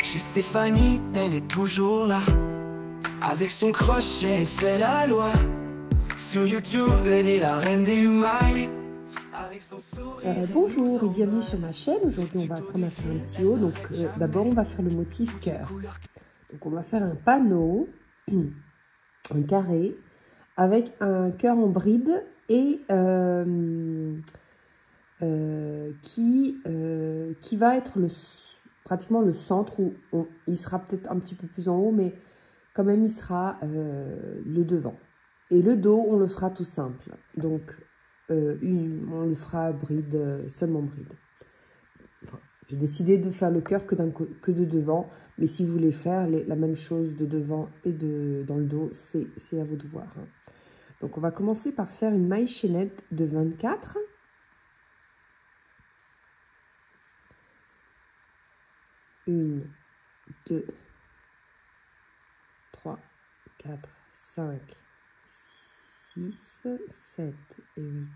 Chez Stéphanie, elle est toujours là. Avec son crochet, elle fait la loi. Sur YouTube, elle est la reine des mailles. Avec son sourire. Bonjour et bienvenue sur ma chaîne. Aujourd'hui on va apprendre à faire un petit haut. Donc d'abord on va faire le motif cœur. Donc on va faire un panneau, un carré, avec un cœur en bride et qui va être pratiquement le centre où il sera peut-être un petit peu plus en haut, mais quand même il sera le devant. Et le dos on le fera tout simple. Donc on le fera bride, seulement bride. Enfin, j'ai décidé de faire le cœur que de devant, mais si vous voulez faire la même chose de devant et dans le dos, c'est à vous de voir. Hein. Donc on va commencer par faire une maille chaînette de 24. Une, 2, 3, 4, 5, 6, 7 et 8,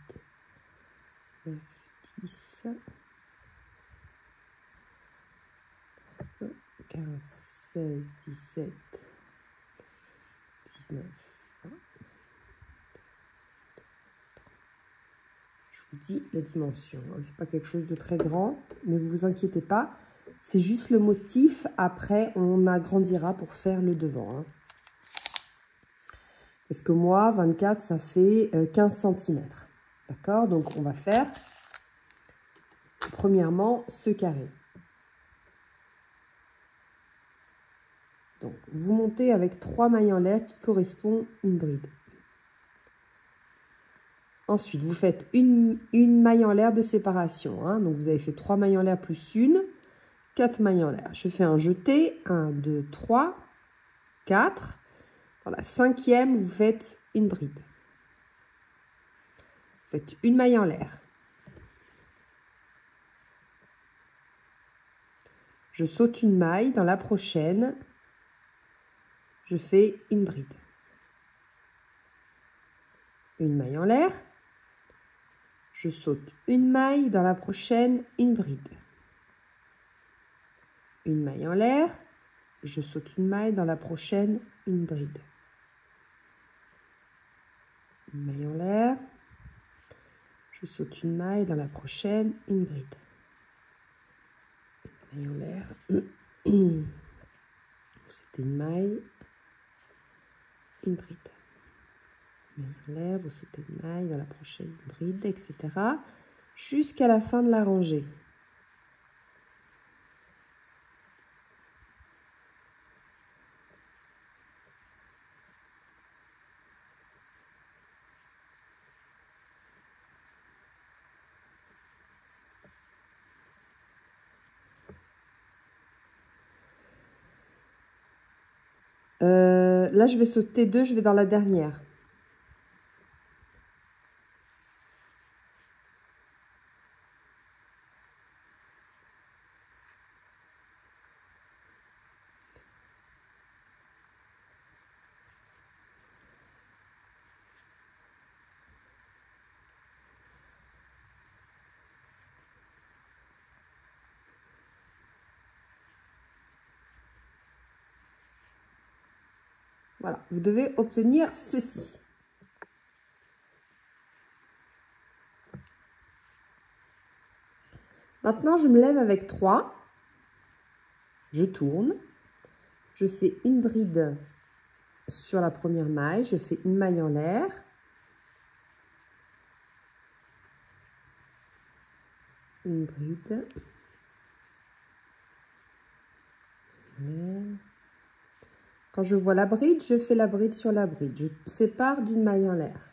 9, 10, 15, 16, 17, 19, 20. Je vous dis la dimension, hein. C'est pas quelque chose de très grand, mais vous vous inquiétez pas. C'est juste le motif. Après, on agrandira pour faire le devant. Hein. Parce que moi, 24, ça fait 15 cm. D'accord? Donc, on va faire, premièrement, ce carré. Donc, vous montez avec 3 mailles en l'air qui correspondent à une bride. Ensuite, vous faites une maille en l'air de séparation. Hein. Donc, vous avez fait 3 mailles en l'air plus une. 4 mailles en l'air. Je fais un jeté. 1, 2, 3, 4. Dans la cinquième, vous faites une bride. Vous faites une maille en l'air. Je saute une maille. Dans la prochaine, je fais une bride. Une maille en l'air. Je saute une maille. Dans la prochaine, une bride. Une maille en l'air. Je saute une maille. Dans la prochaine, une bride. Une maille en l'air. Je saute une maille. Dans la prochaine, une bride. Une maille en l'air. Vous sautez une maille. Une bride. Une maille en l'air. Vous sautez une maille. Dans la prochaine, une bride, etc. Jusqu'à la fin de la rangée. Là, je vais sauter 2, je vais dans la dernière. Voilà, vous devez obtenir ceci. Maintenant, je me lève avec 3. Je tourne. Je fais une bride sur la première maille. Je fais une maille en l'air. Une bride. Quand je vois la bride, je fais la bride sur la bride. Je sépare d'une maille en l'air.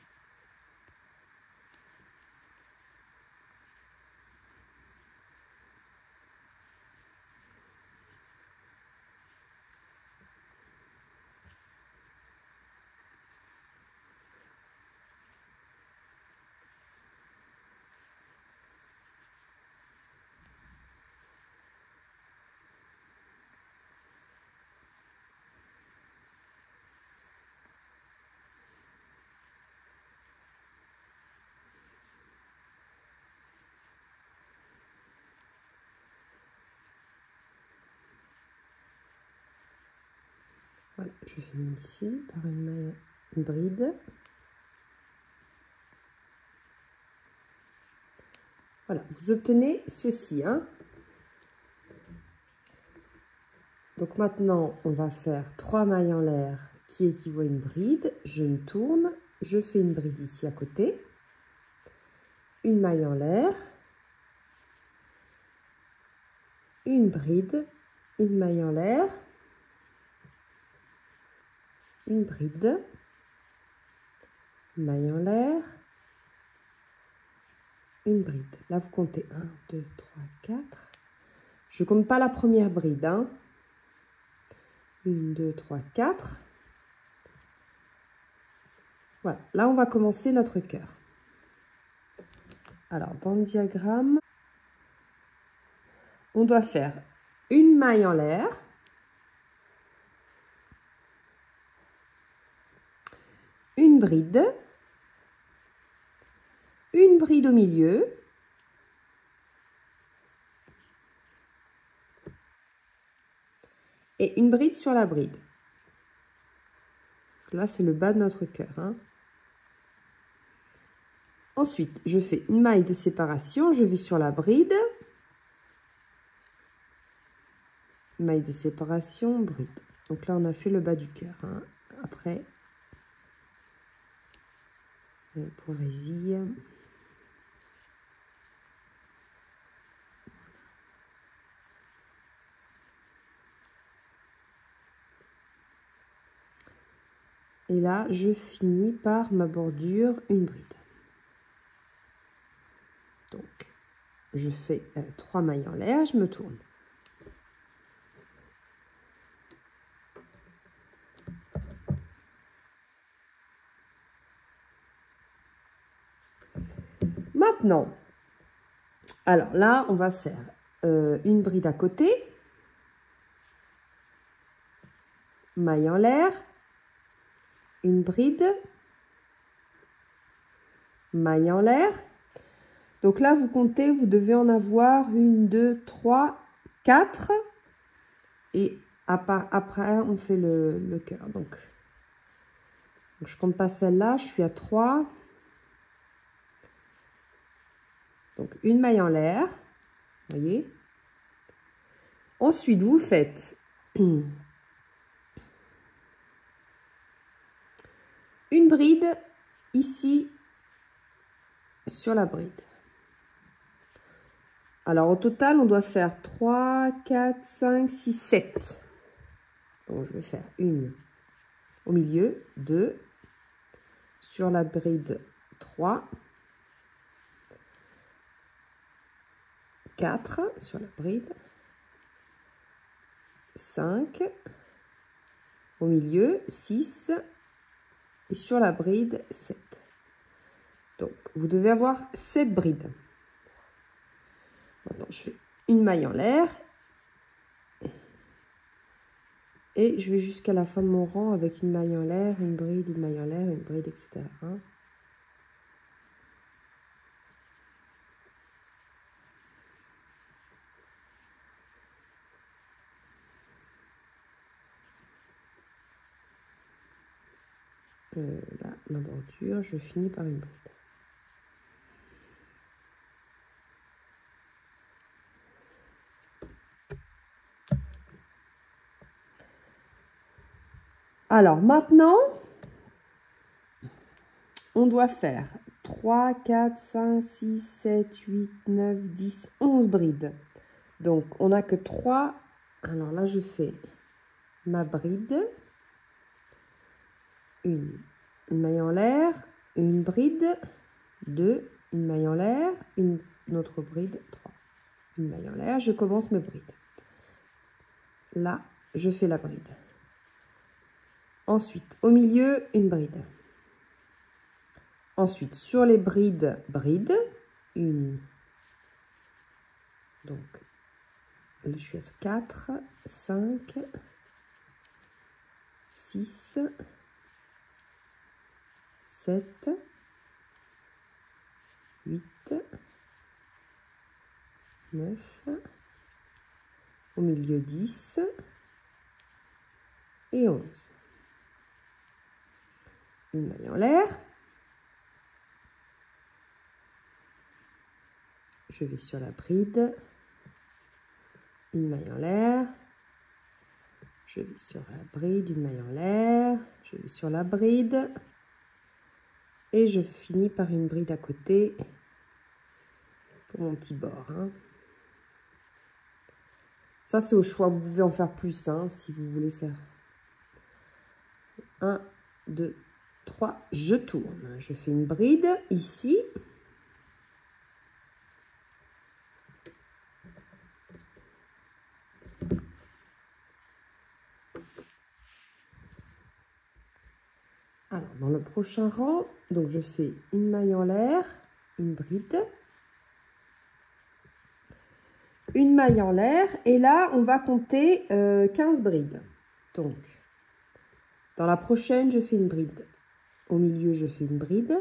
Voilà, je finis ici par une bride. Voilà, vous obtenez ceci, hein. Donc maintenant, on va faire 3 mailles en l'air qui équivaut à une bride. Je me tourne, je fais une bride ici à côté. Une maille en l'air. Une bride. Une maille en l'air. Une bride. Une maille en l'air. Une bride. Là, vous comptez 1, 2, 3, 4. Je ne compte pas la première bride, hein. 1, 2, 3, 4. Voilà, là on va commencer notre cœur. Alors dans le diagramme, on doit faire une maille en l'air, une bride au milieu, et une bride sur la bride. Là c'est le bas de notre cœur, hein. Ensuite, je fais une maille de séparation, je vais sur la bride, maille de séparation, bride. Donc là, on a fait le bas du cœur, hein. Après, poésie. Et là, je finis par ma bordure, une bride. Donc, je fais 3 mailles en l'air, je me tourne. Maintenant, alors là, on va faire une bride à côté, maille en l'air, une bride, maille en l'air. Donc là, vous comptez, vous devez en avoir 1, 2, 3, 4. Et après, on fait le cœur. Donc, je compte pas celle-là, je suis à 3. Donc, une maille en l'air, vous voyez. Ensuite, vous faites une bride ici sur la bride. Alors, au total, on doit faire 3, 4, 5, 6, 7. Donc, je vais faire une au milieu, 2. Sur la bride, 3. 4 sur la bride. 5. Au milieu, 6. Et sur la bride, 7. Donc, vous devez avoir 7 brides. Maintenant, je fais une maille en l'air. Et je vais jusqu'à la fin de mon rang avec une maille en l'air, une bride, une maille en l'air, une bride, etc. Là, ma bordure, je finis par une bride. Alors maintenant, on doit faire 3, 4, 5, 6, 7, 8, 9, 10, 11 brides. Donc, on n'a que 3. Alors là, je fais ma bride, une maille en l'air, une bride, 2, une maille en l'air, une autre bride, 3. Une maille en l'air, je commence mes brides. Là, je fais la bride. Ensuite, au milieu, une bride. Ensuite, sur les brides, une. Donc, là, je suis à 4, 5, 6, 7, 8, 9, au milieu 10, et 11. Une maille en l'air. Je vais sur la bride. Une maille en l'air. Je vais sur la bride, une maille en l'air. Je vais sur la bride. Et je finis par une bride à côté pour mon petit bord. Hein. Ça, c'est au choix. Vous pouvez en faire plus hein, si vous voulez faire 1, 2, 3. Je tourne. Je fais une bride ici. Alors, dans le prochain rang, donc je fais une maille en l'air, une bride, une maille en l'air, et là, on va compter 15 brides. Donc, dans la prochaine, je fais une bride. Au milieu, je fais une bride,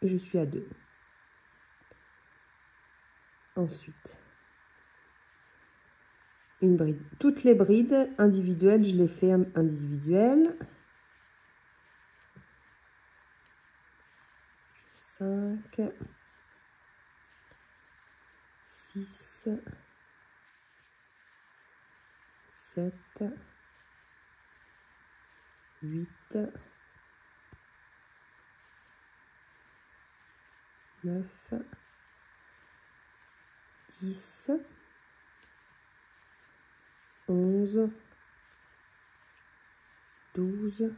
et je suis à 2. Ensuite, une bride. Toutes les brides individuelles, je les fais individuelles. 5, 6, 7, 8, 9, 10, 11, 12,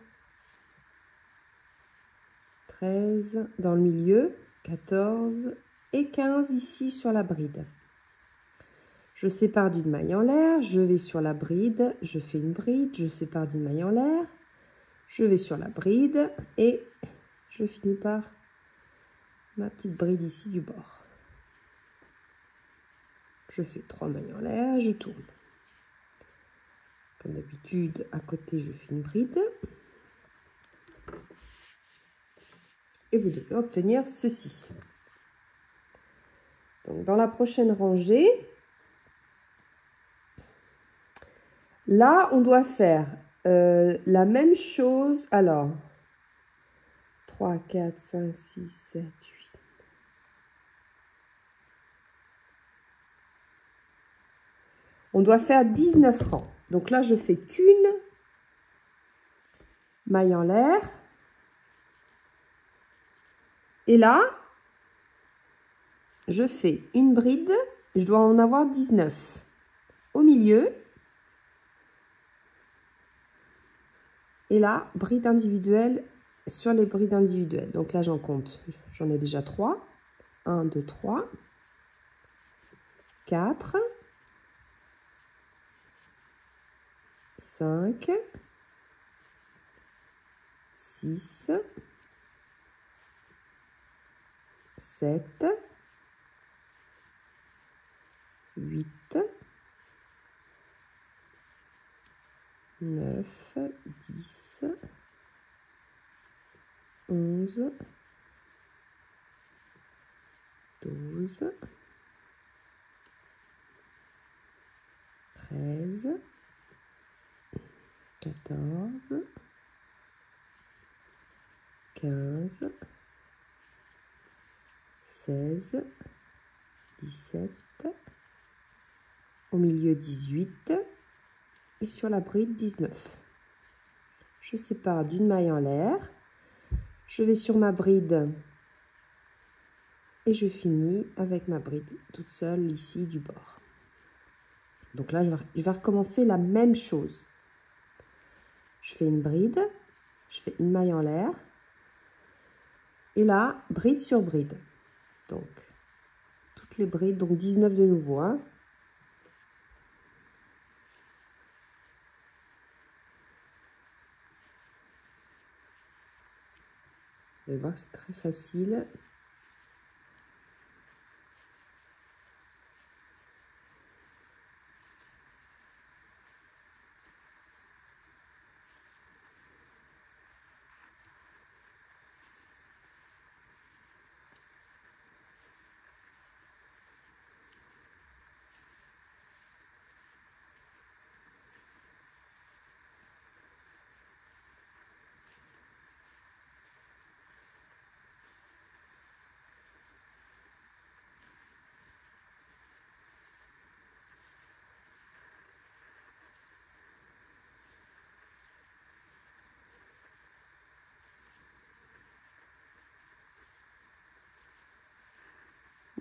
13, dans le milieu, 14 et 15 ici sur la bride. Je sépare d'une maille en l'air, je vais sur la bride, je fais une bride, je sépare d'une maille en l'air, je vais sur la bride et je finis par ma petite bride ici du bord. Je fais 3 mailles en l'air, je tourne. Comme d'habitude, à côté, je fais une bride. Et vous devez obtenir ceci. Donc, dans la prochaine rangée, là, on doit faire la même chose. Alors, 3, 4, 5, 6, 7, 8. On doit faire 19 rangs. Donc là, je fais qu'une maille en l'air. Et là, je fais une bride. Je dois en avoir 19. Au milieu. Et là, bride individuelle sur les brides individuelles. Donc là, j'en compte. J'en ai déjà 3. 1, 2, 3. 4. 5. 6. 7. 8. 9, 10, 11, 12, 13, 14, 15, 16, 17, au milieu 18 et sur la bride 19. Je sépare d'une maille en l'air, je vais sur ma bride et je finis avec ma bride toute seule ici du bord. Donc là, je vais recommencer la même chose. Je fais une bride, je fais une maille en l'air et là, bride sur bride. Donc, toutes les brides, donc 19 de nouveau. Hein. Vous allez voir que c'est très facile.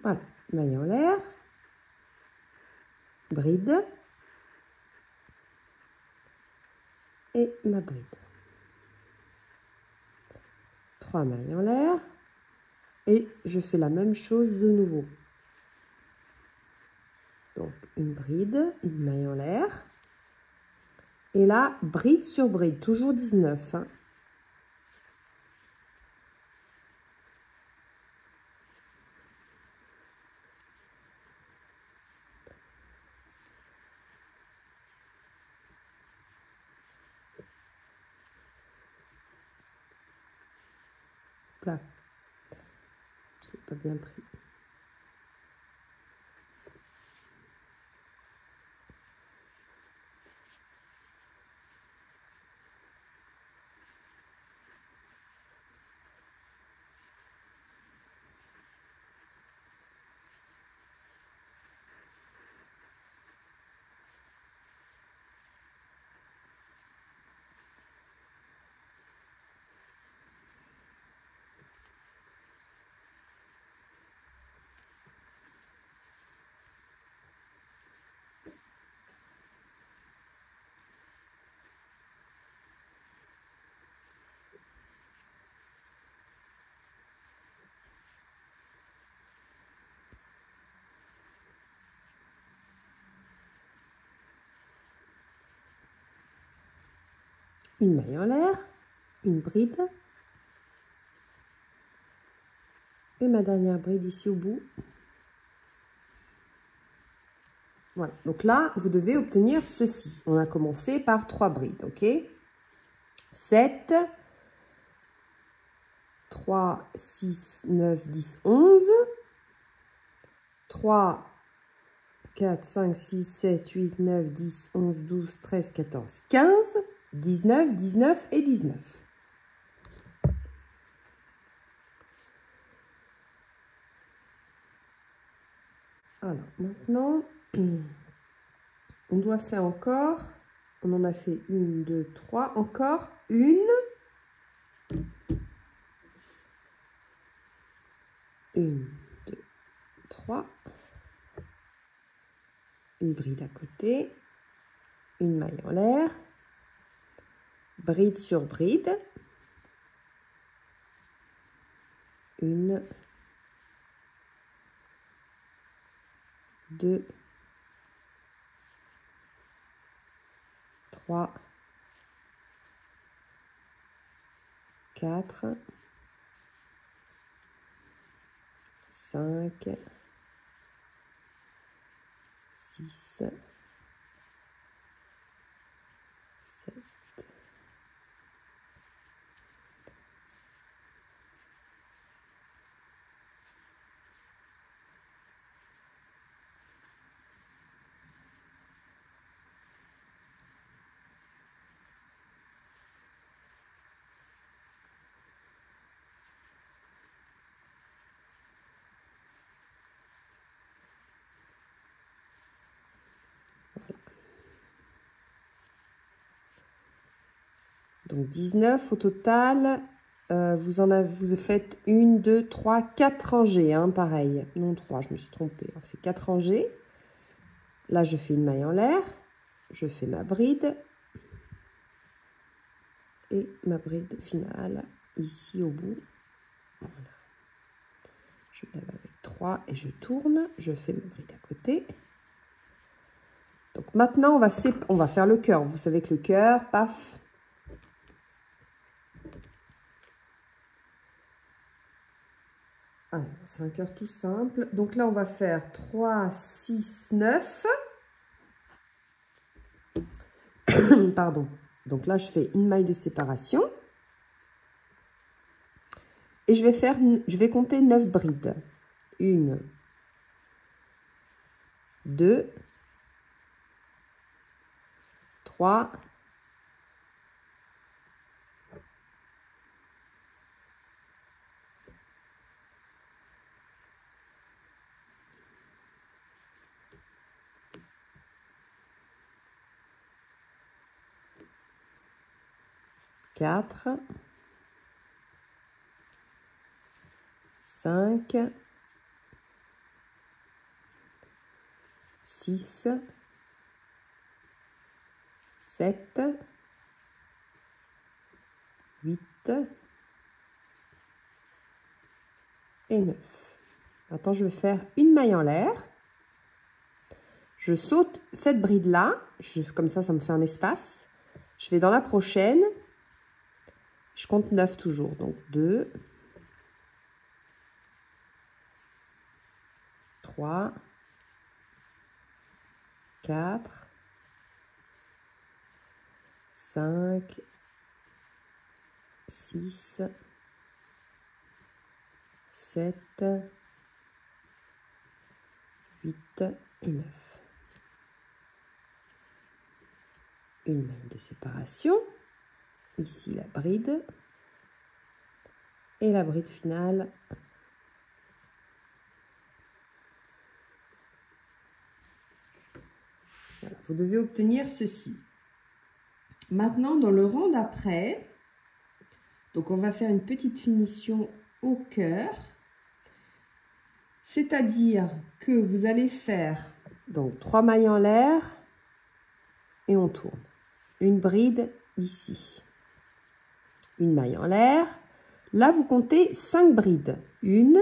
Voilà, maille en l'air, bride et ma bride. 3 mailles en l'air et je fais la même chose de nouveau. Donc une bride, une maille en l'air et là bride sur bride, toujours 19. Hein. Là, j'ai pas bien pris. Une maille en l'air, une bride et ma dernière bride ici au bout. Voilà, donc là, vous devez obtenir ceci. On a commencé par 3 brides, ok? 7, 3, 6, 9, 10, 11, 3, 4, 5, 6, 7, 8, 9, 10, 11, 12, 13, 14, 15, 19, 19 et 19. Alors, maintenant, on doit faire encore, on en a fait 1, 2, 3, encore une, une, 2, 3, une bride à côté, une maille en l'air, bride sur bride, une, 2, 3, 4, 5, 6, 7. Donc 19 au total, vous faites 1, 2, 3, 4 rangées, hein, pareil. Non 3, je me suis trompée, hein, c'est 4 rangées. Là, je fais une maille en l'air, je fais ma bride et ma bride finale ici au bout. Voilà. Je lève avec 3 et je tourne, je fais ma bride à côté. Donc maintenant, on va faire le cœur. Vous savez que le cœur, paf. Alors, c'est un cœur tout simple. Donc là, on va faire 3, 6, 9. Pardon. Donc là, je fais une maille de séparation. Et je vais compter 9 brides. 1, 2, 3, 4, 5, 6, 7, 8 et 9. Maintenant, je vais faire une maille en l'air. Je saute cette bride-là, comme ça me fait un espace. Je vais dans la prochaine. Je compte 9 toujours. Donc 2, 3, 4, 5, 6, 7, 8 et 9. Une maille de séparation. Ici la bride. Et la bride finale. Voilà, vous devez obtenir ceci. Maintenant, dans le rang d'après, donc on va faire une petite finition au cœur. C'est-à-dire que vous allez faire donc 3 mailles en l'air et on tourne. Une bride ici. Une maille en l'air. Là, vous comptez 5 brides. 1,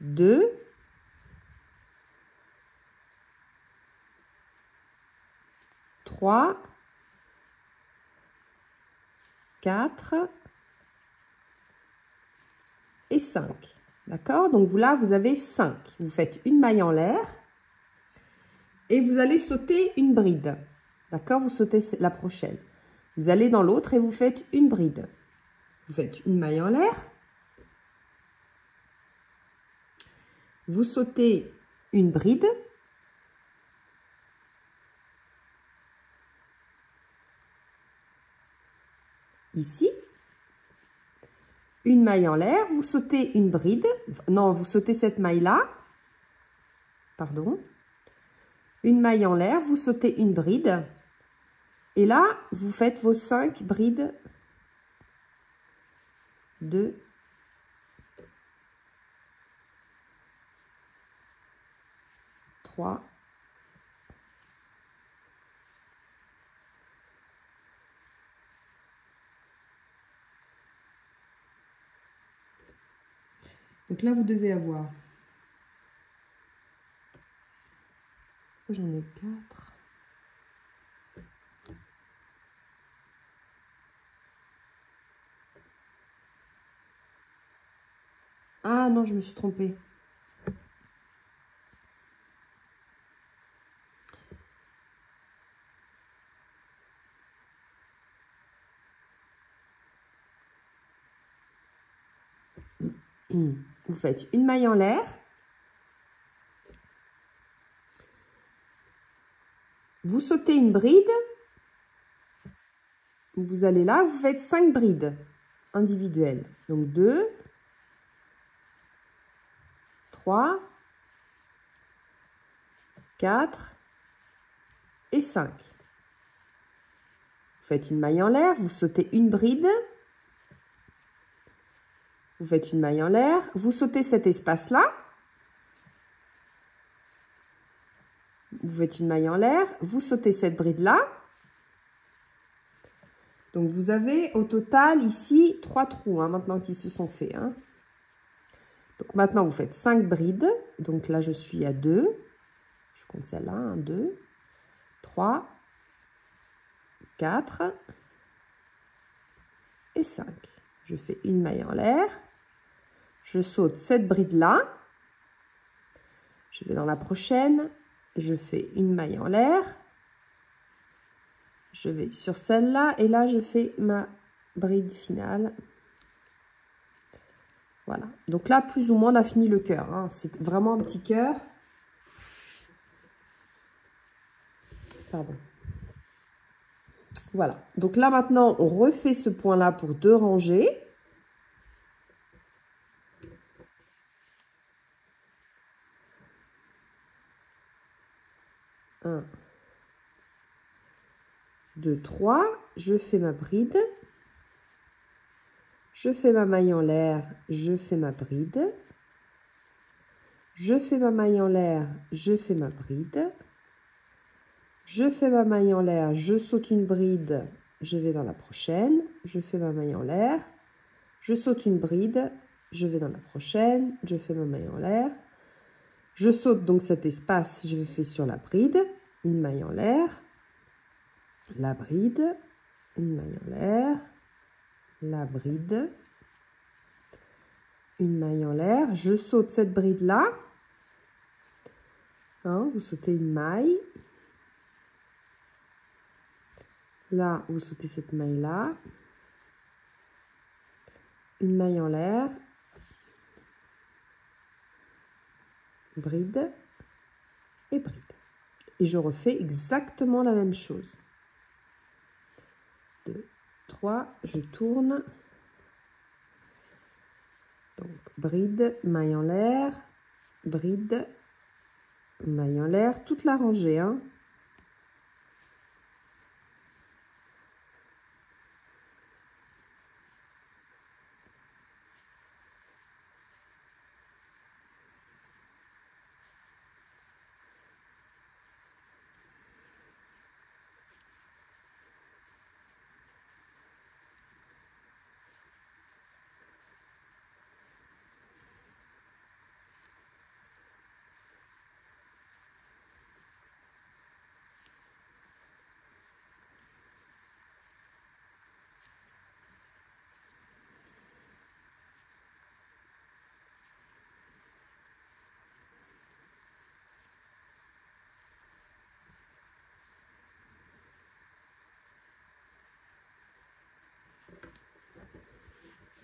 2, 3, 4 et 5. D'accord? Donc là, vous avez 5. Vous faites une maille en l'air et vous allez sauter une bride. D'accord? Vous sautez la prochaine. Vous allez dans l'autre et vous faites une bride. Vous faites une maille en l'air. Vous sautez une bride. Ici. Une maille en l'air. Vous sautez une bride. Non, vous sautez cette maille-là. Pardon. Une maille en l'air. Vous sautez une bride. Et là, vous faites vos 5 brides. 2, 3, 4. Donc là, vous devez avoir... J'en ai 4. Ah non, je me suis trompée. Vous faites une maille en l'air. Vous sautez une bride. Vous allez là, vous faites 5 brides individuelles. Donc 2, 3, 4 et 5. Vous faites une maille en l'air, vous sautez une bride. Vous faites une maille en l'air, vous sautez cet espace-là. Vous faites une maille en l'air, vous sautez cette bride-là. Donc, vous avez au total ici 3 trous maintenant qui se sont faits. Donc, maintenant, vous faites 5 brides. Donc, là, je suis à 2. Je compte celle-là. 1, 2, 3, 4 et 5. Je fais une maille en l'air. Je saute cette bride-là. Je vais dans la prochaine. Je fais une maille en l'air. Je vais sur celle-là et là, je fais ma bride finale. Voilà. Donc là, plus ou moins, on a fini le cœur. C'est vraiment un petit cœur. Pardon. Voilà. Donc là, maintenant, on refait ce point-là pour 2 rangées. Un, 2, 3, je fais ma bride, je fais ma maille en l'air, je fais ma bride, je fais ma maille en l'air, je fais ma bride, je fais ma maille en l'air, je saute une bride, je vais dans la prochaine, je fais ma maille en l'air, je saute une bride, je vais dans la prochaine, je fais ma maille en l'air, je saute donc cet espace, je fais sur la bride, une maille en l'air, la bride, une maille en l'air, la bride, une maille en l'air, je saute cette bride là, hein, vous sautez une maille, là vous sautez cette maille là, une maille en l'air, bride et bride. Et je refais exactement la même chose. 2, 3, je tourne. Donc, bride, maille en l'air, bride, maille en l'air, toute la rangée, hein.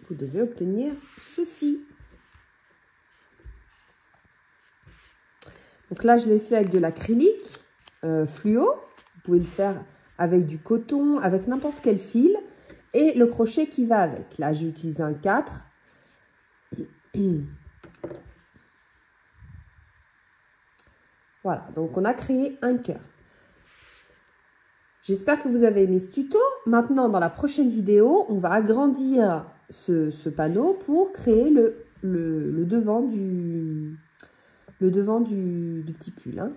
Vous devez obtenir ceci. Donc là, je l'ai fait avec de l'acrylique fluo. Vous pouvez le faire avec du coton, avec n'importe quel fil. Et le crochet qui va avec. Là, j'ai utilisé un 4. Voilà, donc on a créé un cœur. J'espère que vous avez aimé ce tuto. Maintenant, dans la prochaine vidéo, on va agrandir ce panneau pour créer le devant du petit pull, hein.